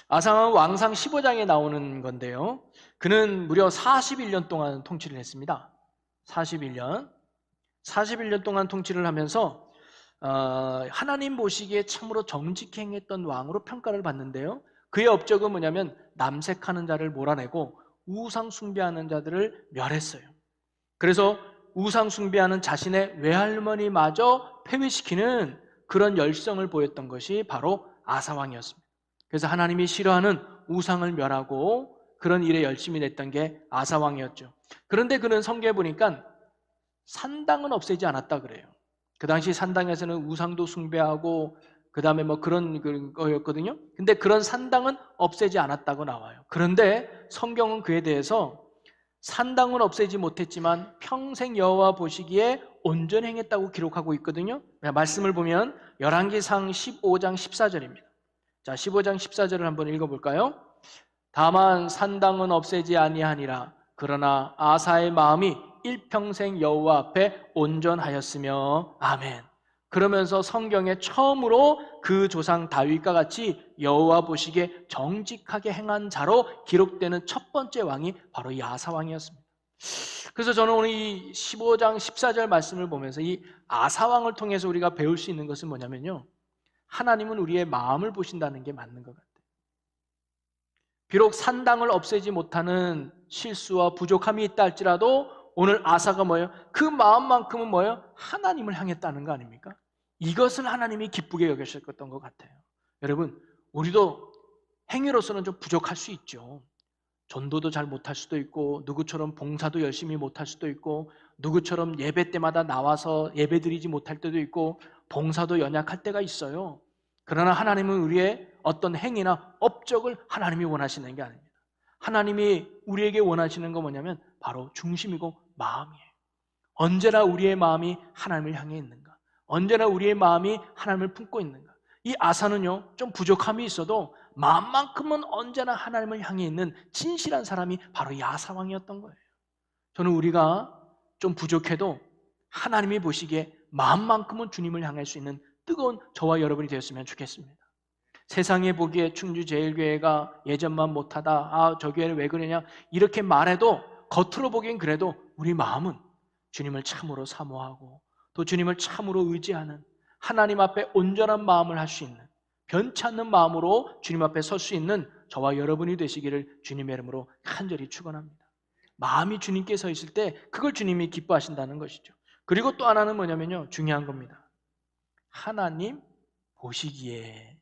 아사왕은 왕상 15장에 나오는 건데요. 그는 무려 41년 동안 통치를 했습니다. 41년 동안 통치를 하면서 하나님 보시기에 참으로 정직히 행했던 왕으로 평가를 받는데요. 그의 업적은 뭐냐면 남색하는 자를 몰아내고 우상 숭배하는 자들을 멸했어요. 그래서 우상 숭배하는 자신의 외할머니마저 폐위시키는 그런 열성을 보였던 것이 바로 아사왕이었습니다. 그래서 하나님이 싫어하는 우상을 멸하고 그런 일에 열심히 냈던 게 아사왕이었죠. 그런데 그는 성경에 보니까 산당은 없애지 않았다 그래요. 그 당시 산당에서는 우상도 숭배하고 그 다음에 뭐 그런 거였거든요. 근데 그런 산당은 없애지 않았다고 나와요. 그런데 성경은 그에 대해서 산당은 없애지 못했지만 평생 여호와 보시기에 온전히 행했다고 기록하고 있거든요. 말씀을 보면 열왕기상 15장 14절입니다. 자, 15장 14절을 한번 읽어볼까요? 다만 산당은 없애지 아니하니라. 그러나 아사의 마음이 일평생 여호와 앞에 온전하였으며 아멘. 그러면서 성경에 처음으로 그 조상 다윗과 같이 여호와 보시기에 정직하게 행한 자로 기록되는 첫 번째 왕이 바로 이 아사왕이었습니다. 그래서 저는 오늘 이 15장 14절 말씀을 보면서 이 아사왕을 통해서 우리가 배울 수 있는 것은 뭐냐면요. 하나님은 우리의 마음을 보신다는 게 맞는 것 같아요. 비록 산당을 없애지 못하는 실수와 부족함이 있다 할지라도 오늘 아사가 뭐예요? 그 마음만큼은 뭐예요? 하나님을 향했다는 거 아닙니까? 이것을 하나님이 기쁘게 여기셨던 것 같아요. 여러분, 우리도 행위로서는 좀 부족할 수 있죠. 전도도 잘 못할 수도 있고 누구처럼 봉사도 열심히 못할 수도 있고 누구처럼 예배 때마다 나와서 예배드리지 못할 때도 있고 봉사도 연약할 때가 있어요. 그러나 하나님은 우리의 어떤 행위나 업적을 하나님이 원하시는 게 아닙니다. 하나님이 우리에게 원하시는 건 뭐냐면 바로 중심이고 마음이에요. 언제나 우리의 마음이 하나님을 향해 있는가? 언제나 우리의 마음이 하나님을 품고 있는가? 이 아사는요, 좀 부족함이 있어도 마음만큼은 언제나 하나님을 향해 있는 진실한 사람이 바로 이 아사 왕이었던 거예요. 저는 우리가 좀 부족해도 하나님이 보시기에 마음만큼은 주님을 향할 수 있는 뜨거운 저와 여러분이 되었으면 좋겠습니다. 세상에 보기에 충주제일교회가 예전만 못하다, 저 교회는 왜 그러냐, 이렇게 말해도 겉으로 보기엔 그래도 우리 마음은 주님을 참으로 사모하고 또 주님을 참으로 의지하는, 하나님 앞에 온전한 마음을 할 수 있는, 변치 않는 마음으로 주님 앞에 설 수 있는 저와 여러분이 되시기를 주님의 이름으로 간절히 축원합니다. 마음이 주님께 서 있을 때 그걸 주님이 기뻐하신다는 것이죠. 그리고 또 하나는 뭐냐면요, 중요한 겁니다. 하나님 보시기에.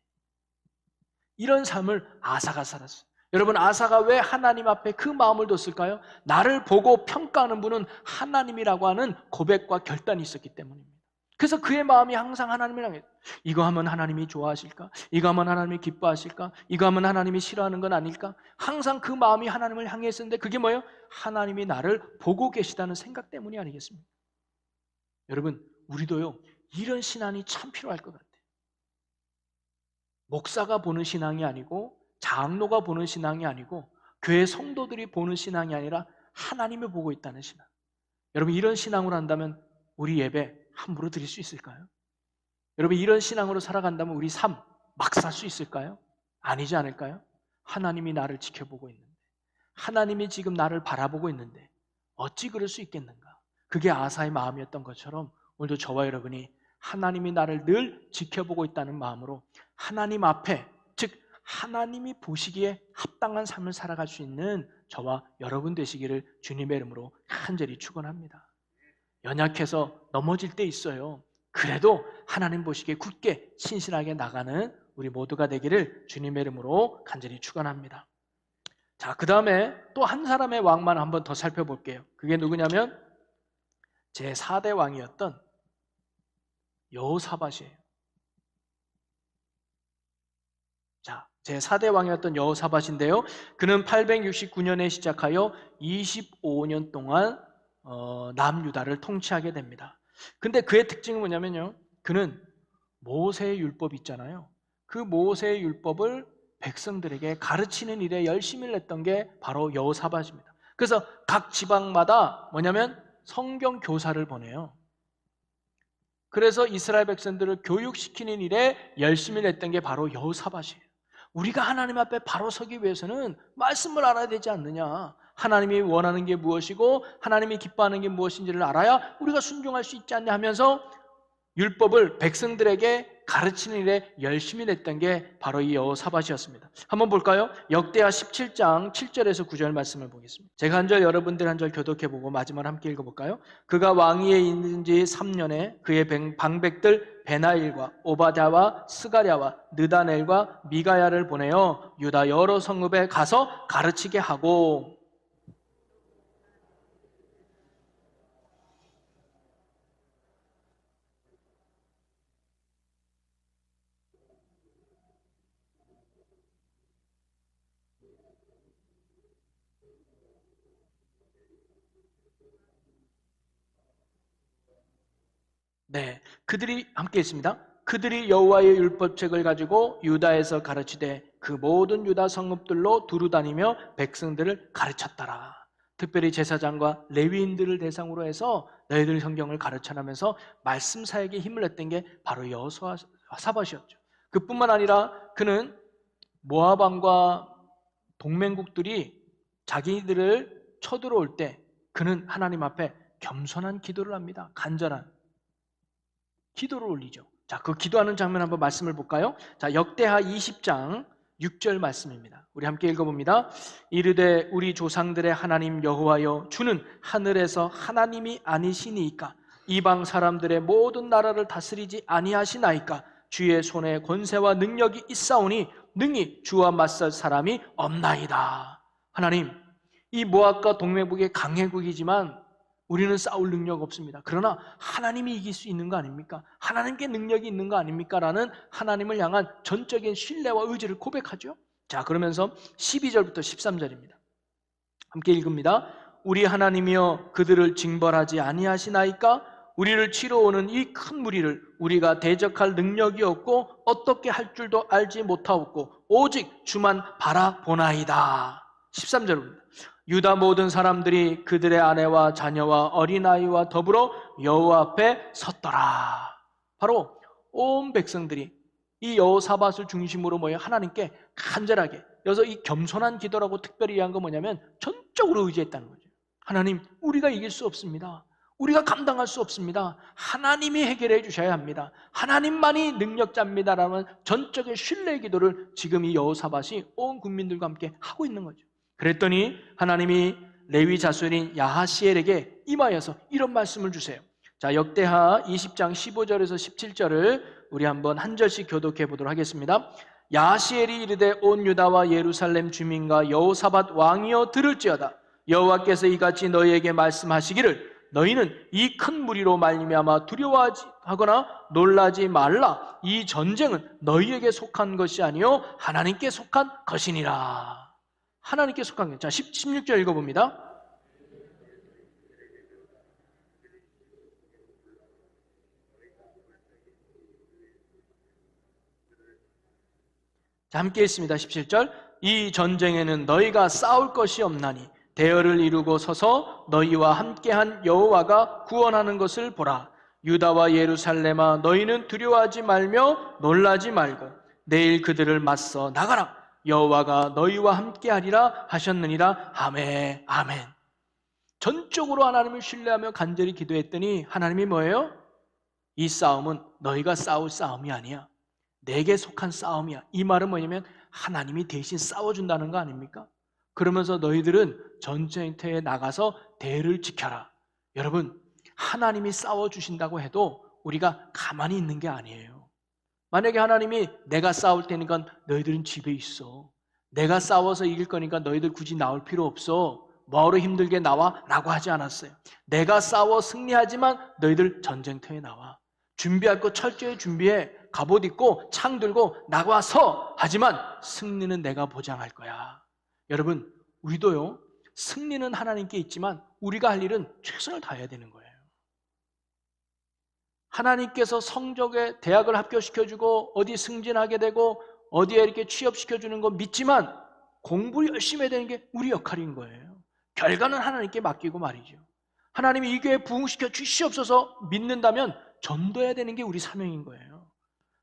이런 삶을 아사가 살았어요. 여러분, 아사가 왜 하나님 앞에 그 마음을 뒀을까요? 나를 보고 평가하는 분은 하나님이라고 하는 고백과 결단이 있었기 때문입니다. 그래서 그의 마음이 항상 하나님을 향해, 이거 하면 하나님이 좋아하실까? 이거 하면 하나님이 기뻐하실까? 이거 하면 하나님이 싫어하는 건 아닐까? 항상 그 마음이 하나님을 향해 있었는데, 그게 뭐예요? 하나님이 나를 보고 계시다는 생각 때문이 아니겠습니까? 여러분, 우리도요, 이런 신앙이 참 필요할 것 같아요. 목사가 보는 신앙이 아니고, 장로가 보는 신앙이 아니고, 교회 성도들이 보는 신앙이 아니라 하나님이 보고 있다는 신앙. 여러분, 이런 신앙으로 한다면 우리 예배 함부로 드릴 수 있을까요? 여러분, 이런 신앙으로 살아간다면 우리 삶 막 살 수 있을까요? 아니지 않을까요? 하나님이 나를 지켜보고 있는데, 하나님이 지금 나를 바라보고 있는데 어찌 그럴 수 있겠는가? 그게 아사의 마음이었던 것처럼 오늘도 저와 여러분이 하나님이 나를 늘 지켜보고 있다는 마음으로 하나님 앞에, 즉 하나님이 보시기에 합당한 삶을 살아갈 수 있는 저와 여러분 되시기를 주님의 이름으로 간절히 축원합니다. 연약해서 넘어질 때 있어요. 그래도 하나님 보시기에 굳게 신실하게 나가는 우리 모두가 되기를 주님의 이름으로 간절히 축원합니다. 자, 그 다음에 또 한 사람의 왕만 한번 더 살펴볼게요. 그게 누구냐면 제4대 왕이었던 여호사밧이에요. 자, 제4대 왕이었던 여호사밧인데요, 그는 869년에 시작하여 25년 동안 남유다를 통치하게 됩니다. 근데 그의 특징은 뭐냐면요, 그는 모세의 율법 있잖아요. 그 모세의 율법을 백성들에게 가르치는 일에 열심히 했던 게 바로 여호사밧입니다. 그래서 각 지방마다 뭐냐면 성경 교사를 보내요. 그래서 이스라엘 백성들을 교육시키는 일에 열심히 했던 게 바로 여호사밧이에요. 우리가 하나님 앞에 바로 서기 위해서는 말씀을 알아야 되지 않느냐, 하나님이 원하는 게 무엇이고 하나님이 기뻐하는 게 무엇인지를 알아야 우리가 순종할 수 있지 않냐 하면서 율법을 백성들에게 가르치는 일에 열심히 냈던 게 바로 이 여호사밧이었습니다. 한번 볼까요? 역대하 17장 7절에서 9절 말씀을 보겠습니다. 제가 한 절, 여러분들 한 절 교독해보고 마지막으로 함께 읽어볼까요? 그가 왕위에 있는 지 3년에 그의 방백들 베나일과 오바댜와 스가랴와 느다넬과 미가야를 보내어 유다 여러 성읍에 가서 가르치게 하고, 네, 그들이 함께 있습니다. 그들이 여호와의 율법책을 가지고 유다에서 가르치되 그 모든 유다 성읍들로 두루 다니며 백성들을 가르쳤더라. 특별히 제사장과 레위인들을 대상으로 해서 너희들 성경을 가르쳐나면서 말씀 사역에 힘을 냈던 게 바로 여호사밧이었죠. 그뿐만 아니라 그는 모압 왕과 동맹국들이 자기들을 쳐들어올 때 그는 하나님 앞에 겸손한 기도를 합니다. 간절한 기도를 올리죠. 자, 그 기도하는 장면 한번 말씀을 볼까요? 자, 역대하 20장 6절 말씀입니다. 우리 함께 읽어봅니다. 이르되 우리 조상들의 하나님 여호와여, 주는 하늘에서 하나님이 아니시니이까 이방 사람들의 모든 나라를 다스리지 아니하시나이까 주의 손에 권세와 능력이 있사오니 능히 주와 맞설 사람이 없나이다. 하나님, 이 모압과 동맹국의 강해국이지만 우리는 싸울 능력 없습니다. 그러나 하나님이 이길 수 있는 거 아닙니까? 하나님께 능력이 있는 거 아닙니까? 라는 하나님을 향한 전적인 신뢰와 의지를 고백하죠. 자, 그러면서 12절부터 13절입니다. 함께 읽습니다. 우리 하나님이여, 그들을 징벌하지 아니하시나이까? 우리를 치러 오는 이 큰 무리를 우리가 대적할 능력이 없고 어떻게 할 줄도 알지 못하옵고 오직 주만 바라보나이다. 13절입니다. 유다 모든 사람들이 그들의 아내와 자녀와 어린아이와 더불어 여호와 앞에 섰더라. 바로 온 백성들이 이 여호사밧을 중심으로 모여 하나님께 간절하게, 여기서 이 겸손한 기도라고 특별히 이해한 건 뭐냐면 전적으로 의지했다는 거죠. 하나님, 우리가 이길 수 없습니다. 우리가 감당할 수 없습니다. 하나님이 해결해 주셔야 합니다. 하나님만이 능력자입니다라는 전적인 신뢰의 기도를 지금 이 여호사밧이 온 국민들과 함께 하고 있는 거죠. 그랬더니 하나님이 레위 자손인 야하시엘에게 임하여서 이런 말씀을 주세요. 자, 역대하 20장 15절에서 17절을 우리 한번 한 절씩 교독해 보도록 하겠습니다. 야하시엘이 이르되 온 유다와 예루살렘 주민과 여호사밧 왕이여 들을지어다. 여호와께서 이같이 너희에게 말씀하시기를 너희는 이 큰 무리로 말미암아 두려워하거나 놀라지 말라. 이 전쟁은 너희에게 속한 것이 아니요 하나님께 속한 것이니라. 하나님께 속한 것. 자, 16절 읽어봅니다. 자, 함께 읽습니다. 17절. 이 전쟁에는 너희가 싸울 것이 없나니 대열을 이루고 서서 너희와 함께한 여호와가 구원하는 것을 보라. 유다와 예루살렘아 너희는 두려워하지 말며 놀라지 말고 내일 그들을 맞서 나가라. 여호와가 너희와 함께하리라 하셨느니라. 아멘. 아멘. 전적으로 하나님을 신뢰하며 간절히 기도했더니 하나님이 뭐예요? 이 싸움은 너희가 싸울 싸움이 아니야. 내게 속한 싸움이야. 이 말은 뭐냐면 하나님이 대신 싸워준다는 거 아닙니까? 그러면서 너희들은 전쟁터에 나가서 대를 지켜라. 여러분, 하나님이 싸워주신다고 해도 우리가 가만히 있는 게 아니에요. 만약에 하나님이 내가 싸울 테니까 너희들은 집에 있어. 내가 싸워서 이길 거니까 너희들 굳이 나올 필요 없어. 뭐하러 힘들게 나와? 라고 하지 않았어요. 내가 싸워 승리하지만 너희들 전쟁터에 나와. 준비할 거 철저히 준비해. 갑옷 입고 창 들고 나와서. 하지만 승리는 내가 보장할 거야. 여러분, 우리도요, 승리는 하나님께 있지만 우리가 할 일은 최선을 다해야 되는 거예요. 하나님께서 성적에 대학을 합격시켜주고 어디 승진하게 되고 어디에 이렇게 취업시켜주는 거 믿지만 공부 열심히 해야 되는 게 우리 역할인 거예요. 결과는 하나님께 맡기고 말이죠. 하나님이 이 교회 부흥시켜 주시옵소서 믿는다면 전도해야 되는 게 우리 사명인 거예요.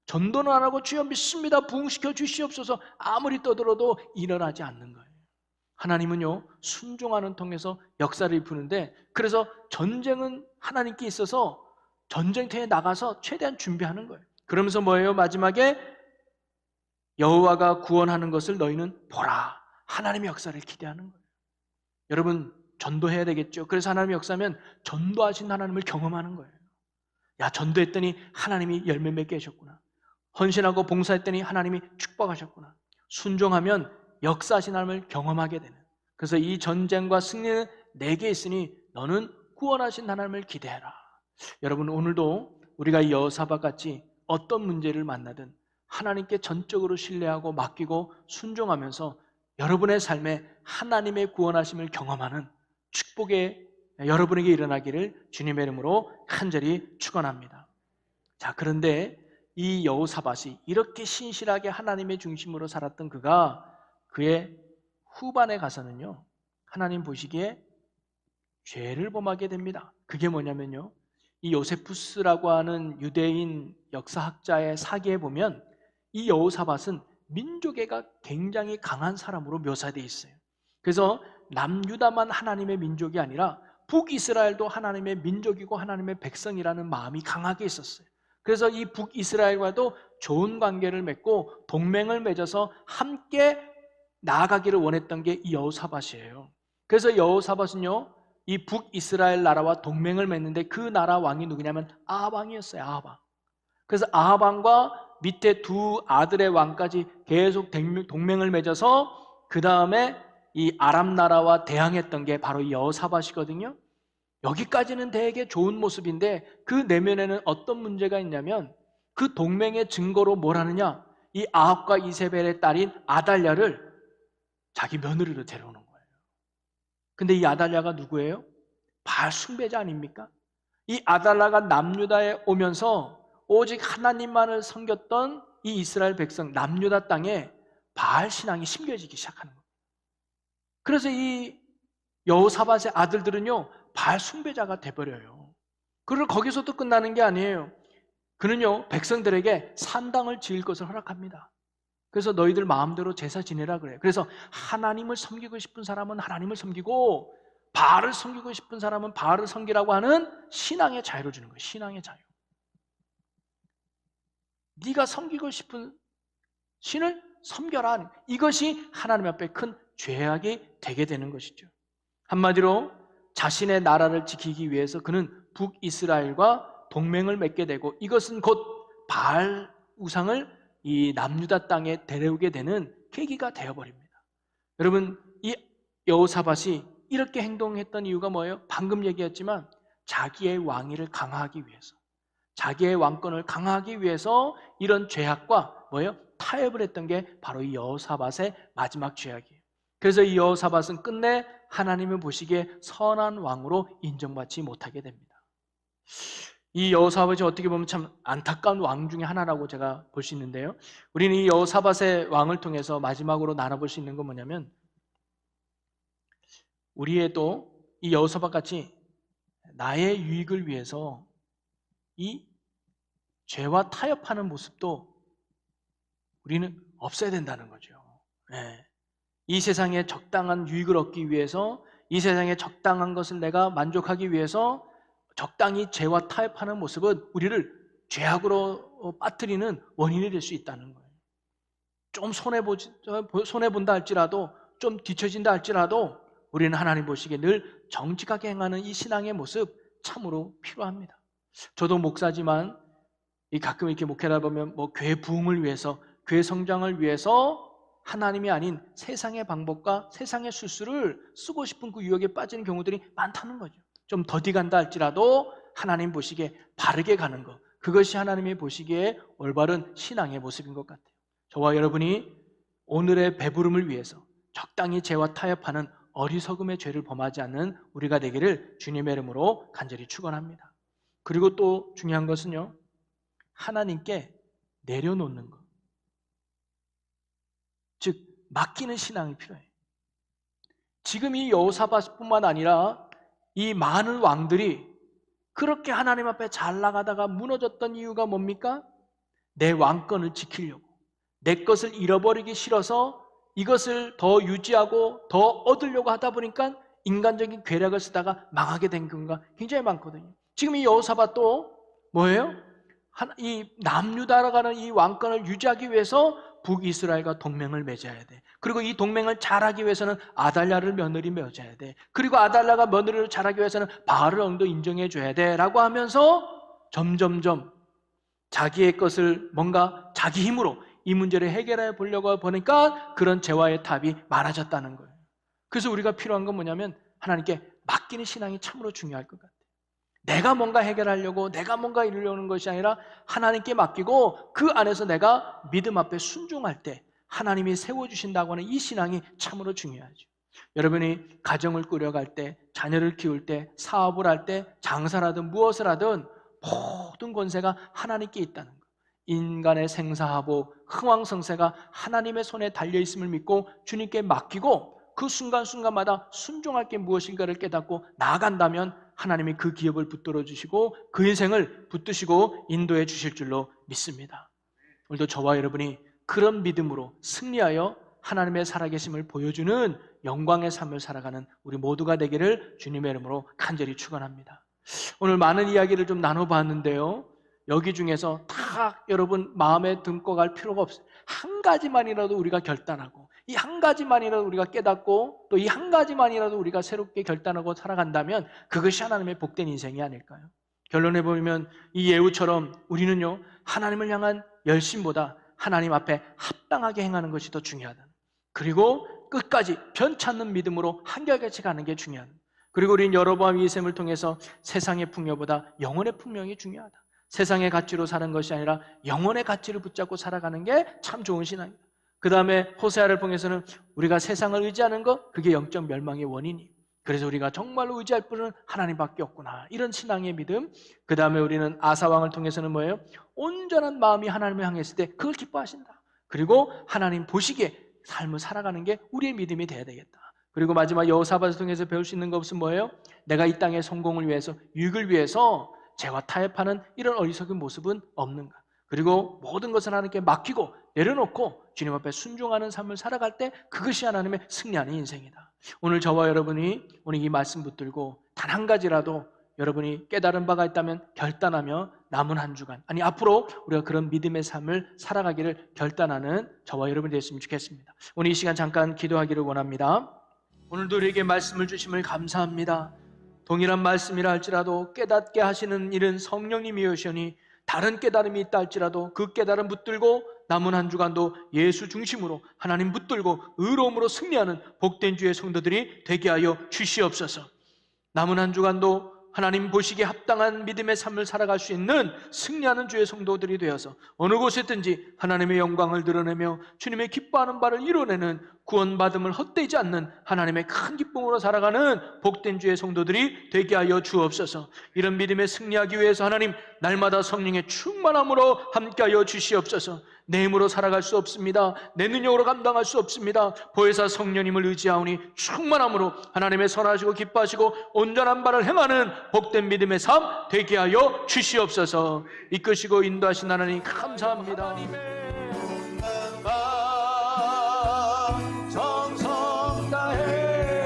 전도는 안 하고 주여 믿습니다 부흥시켜 주시옵소서 아무리 떠들어도 일어나지 않는 거예요. 하나님은요, 순종하는 통해서 역사를 이푸는데, 그래서 전쟁은 하나님께 있어서 전쟁터에 나가서 최대한 준비하는 거예요. 그러면서 뭐예요? 마지막에 여호와가 구원하는 것을 너희는 보라. 하나님의 역사를 기대하는 거예요. 여러분, 전도해야 되겠죠. 그래서 하나님의 역사면 전도하신 하나님을 경험하는 거예요. 야, 전도했더니 하나님이 열매 맺게 하셨구나. 헌신하고 봉사했더니 하나님이 축복하셨구나. 순종하면 역사하신 하나님을 경험하게 되는. 그래서 이 전쟁과 승리는 내게 있으니 너는 구원하신 하나님을 기대해라. 여러분, 오늘도 우리가 이 여호사밧 같이 어떤 문제를 만나든 하나님께 전적으로 신뢰하고 맡기고 순종하면서 여러분의 삶에 하나님의 구원하심을 경험하는 축복의 여러분에게 일어나기를 주님의 이름으로 간절히 축원합니다. 자, 그런데 이 여호사밧이 이렇게 신실하게 하나님의 중심으로 살았던 그가 그의 후반에 가서는요, 하나님 보시기에 죄를 범하게 됩니다. 그게 뭐냐면요, 이 요세푸스라고 하는 유대인 역사학자의 사기에 보면 이 여호사밧은 민족애가 굉장히 강한 사람으로 묘사되어 있어요. 그래서 남유다만 하나님의 민족이 아니라 북이스라엘도 하나님의 민족이고 하나님의 백성이라는 마음이 강하게 있었어요. 그래서 이 북이스라엘과도 좋은 관계를 맺고 동맹을 맺어서 함께 나아가기를 원했던 게 이 여호사밧이에요. 그래서 여호사밧은요, 이 북이스라엘 나라와 동맹을 맺는데 그 나라 왕이 누구냐면 아합 왕이었어요. 아합 왕. 그래서 아합 왕과 밑에 두 아들의 왕까지 계속 동맹을 맺어서 그 다음에 이 아람 나라와 대항했던 게 바로 이 여호사밧이거든요. 여기까지는 되게 좋은 모습인데 그 내면에는 어떤 문제가 있냐면 그 동맹의 증거로 뭘 하느냐, 이 아합과 이세벨의 딸인 아달랴를 자기 며느리로 데려오는 거예요. 근데 이 아달랴가 누구예요? 바알 숭배자 아닙니까? 이 아달라가 남유다에 오면서 오직 하나님만을 섬겼던 이 이스라엘 백성 남유다 땅에 바알 신앙이 심겨지기 시작하는 겁니다. 그래서 이 여호사밧의 아들들은요 바알 숭배자가 돼버려요. 그리고 거기서도 끝나는 게 아니에요. 그는요 백성들에게 산당을 지을 것을 허락합니다. 그래서 너희들 마음대로 제사 지내라 그래요. 그래서 하나님을 섬기고 싶은 사람은 하나님을 섬기고 바알을 섬기고 싶은 사람은 바알을 섬기라고 하는 신앙의 자유를 주는 거예요. 신앙의 자유. 네가 섬기고 싶은 신을 섬겨라. 이것이 하나님 앞에 큰 죄악이 되게 되는 것이죠. 한마디로 자신의 나라를 지키기 위해서 그는 북이스라엘과 동맹을 맺게 되고 이것은 곧 바알 우상을 이 남유다 땅에 데려오게 되는 계기가 되어버립니다. 여러분 이 여호사밧이 이렇게 행동했던 이유가 뭐예요? 방금 얘기했지만 자기의 왕위를 강화하기 위해서, 자기의 왕권을 강화하기 위해서 이런 죄악과 뭐예요? 타협을 했던 게 바로 이 여호사밧의 마지막 죄악이에요. 그래서 이 여호사밧은 끝내 하나님을 보시기에 선한 왕으로 인정받지 못하게 됩니다. 이 여호사밧이 어떻게 보면 참 안타까운 왕 중에 하나라고 제가 볼 수 있는데요. 우리는 이 여호사밧의 왕을 통해서 마지막으로 나눠볼 수 있는 건 뭐냐면 우리의 또 이 여호사밧 같이 나의 유익을 위해서 이 죄와 타협하는 모습도 우리는 없애야 된다는 거죠. 네. 이 세상에 적당한 유익을 얻기 위해서 이 세상에 적당한 것을 내가 만족하기 위해서 적당히 죄와 타협하는 모습은 우리를 죄악으로 빠뜨리는 원인이 될 수 있다는 거예요. 좀 손해본다 할지라도 좀 뒤처진다 할지라도 우리는 하나님 보시기에 늘 정직하게 행하는 이 신앙의 모습 참으로 필요합니다. 저도 목사지만 가끔 이렇게 목회를 보면 교회 부흥을 위해서 교회 성장을 위해서 하나님이 아닌 세상의 방법과 세상의 술수를 쓰고 싶은 그 유혹에 빠지는 경우들이 많다는 거죠. 좀 더디 간다 할지라도 하나님 보시기에 바르게 가는 것, 그것이 하나님이 보시기에 올바른 신앙의 모습인 것 같아요. 저와 여러분이 오늘의 배부름을 위해서 적당히 죄와 타협하는 어리석음의 죄를 범하지 않는 우리가 되기를 주님의 이름으로 간절히 축원합니다. 그리고 또 중요한 것은요, 하나님께 내려놓는 것, 즉 맡기는 신앙이 필요해요. 지금 이 여호사밧뿐만 아니라 이 많은 왕들이 그렇게 하나님 앞에 잘 나가다가 무너졌던 이유가 뭡니까? 내 왕권을 지키려고, 내 것을 잃어버리기 싫어서 이것을 더 유지하고 더 얻으려고 하다 보니까 인간적인 괴력을 쓰다가 망하게 된 경우가 굉장히 많거든요. 지금 이 여호사밧도 뭐예요? 이 남유다라고 하는 이 왕권을 유지하기 위해서 북이스라엘과 동맹을 맺어야 돼. 그리고 이 동맹을 잘하기 위해서는 아달랴를 며느리 맺어야 돼. 그리고 아달랴가 며느리를 잘하기 위해서는 바알을 왕도 인정해 줘야 돼 라고 하면서 점점점 자기의 것을 뭔가 자기 힘으로 이 문제를 해결해 보려고 보니까 그런 재화의 탑이 많아졌다는 거예요. 그래서 우리가 필요한 건 뭐냐면 하나님께 맡기는 신앙이 참으로 중요할 것 같아요. 내가 뭔가 해결하려고 내가 뭔가 이루려는 것이 아니라 하나님께 맡기고 그 안에서 내가 믿음 앞에 순종할 때 하나님이 세워주신다고 하는 이 신앙이 참으로 중요하죠. 여러분이 가정을 꾸려갈 때, 자녀를 키울 때, 사업을 할 때, 장사를 하든 무엇을 하든 모든 권세가 하나님께 있다는 것, 인간의 생사하고 흥왕성쇠가 하나님의 손에 달려있음을 믿고 주님께 맡기고 그 순간순간마다 순종할 게 무엇인가를 깨닫고 나아간다면 하나님이 그 기업을 붙들어 주시고 그 인생을 붙드시고 인도해 주실 줄로 믿습니다. 오늘도 저와 여러분이 그런 믿음으로 승리하여 하나님의 살아계심을 보여주는 영광의 삶을 살아가는 우리 모두가 되기를 주님의 이름으로 간절히 축원합니다. 오늘 많은 이야기를 좀 나눠봤는데요, 여기 중에서 다 여러분 마음에 담고 갈 필요가 없어요. 한 가지만이라도 우리가 결단하고 이 한 가지만이라도 우리가 깨닫고 또 이 한 가지만이라도 우리가 새롭게 결단하고 살아간다면 그것이 하나님의 복된 인생이 아닐까요? 결론에 보면 이 예후처럼 우리는요, 하나님을 향한 열심보다 하나님 앞에 합당하게 행하는 것이 더 중요하다. 그리고 끝까지 변찮는 믿음으로 한결같이 가는 게 중요하다. 그리고 우리는 여로보암 2세를 통해서 세상의 풍요보다 영혼의 풍요가 중요하다. 세상의 가치로 사는 것이 아니라 영혼의 가치를 붙잡고 살아가는 게 참 좋은 신앙입니다. 그 다음에 호세아를 통해서는 우리가 세상을 의지하는 것, 그게 영적 멸망의 원인이에요. 그래서 우리가 정말로 의지할 분은 하나님밖에 없구나. 이런 신앙의 믿음. 그 다음에 우리는 아사왕을 통해서는 뭐예요? 온전한 마음이 하나님을 향했을 때 그걸 기뻐하신다. 그리고 하나님 보시기에 삶을 살아가는 게 우리의 믿음이 돼야 되겠다. 그리고 마지막 여호사밧을 통해서 배울 수 있는 것은 뭐예요? 내가 이 땅의 성공을 위해서, 유익을 위해서 죄와 타협하는 이런 어리석은 모습은 없는가. 그리고 모든 것을 하나님께 맡기고 내려놓고 주님 앞에 순종하는 삶을 살아갈 때 그것이 하나님의 승리하는 인생이다. 오늘 저와 여러분이 오늘 이 말씀 붙들고 단 한 가지라도 여러분이 깨달은 바가 있다면 결단하며 남은 한 주간, 아니 앞으로 우리가 그런 믿음의 삶을 살아가기를 결단하는 저와 여러분이 됐으면 좋겠습니다. 오늘 이 시간 잠깐 기도하기를 원합니다. 오늘도 우리에게 말씀을 주심을 감사합니다. 동일한 말씀이라 할지라도 깨닫게 하시는 일은 성령님이오시니 다른 깨달음이 있다 할지라도 그 깨달음 붙들고 남은 한 주간도 예수 중심으로 하나님 붙들고 의로움으로 승리하는 복된 주의 성도들이 되게 하여 주시옵소서. 남은 한 주간도 하나님 보시기에 합당한 믿음의 삶을 살아갈 수 있는 승리하는 주의 성도들이 되어서 어느 곳에든지 하나님의 영광을 드러내며 주님의 기뻐하는 바를 이뤄내는 구원받음을 헛되지 않는 하나님의 큰 기쁨으로 살아가는 복된 주의 성도들이 되게 하여 주옵소서. 이런 믿음에 승리하기 위해서 하나님 날마다 성령의 충만함으로 함께하여 주시옵소서. 내 힘으로 살아갈 수 없습니다. 내 능력으로 감당할 수 없습니다. 보혜사 성령님을 의지하오니 충만함으로 하나님의 선하시고 기뻐하시고 온전한 바를 행하는 복된 믿음의 삶 되게 하여 주시옵소서. 이끄시고 인도하신 하나님 감사합니다. 정성 다해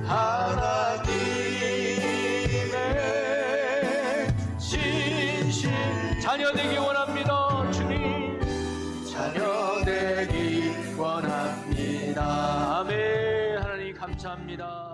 하나님의 신실 자녀 되기 원합니다. 주님 자녀 되기 원합니다. 아멘. 하나님 감사합니다.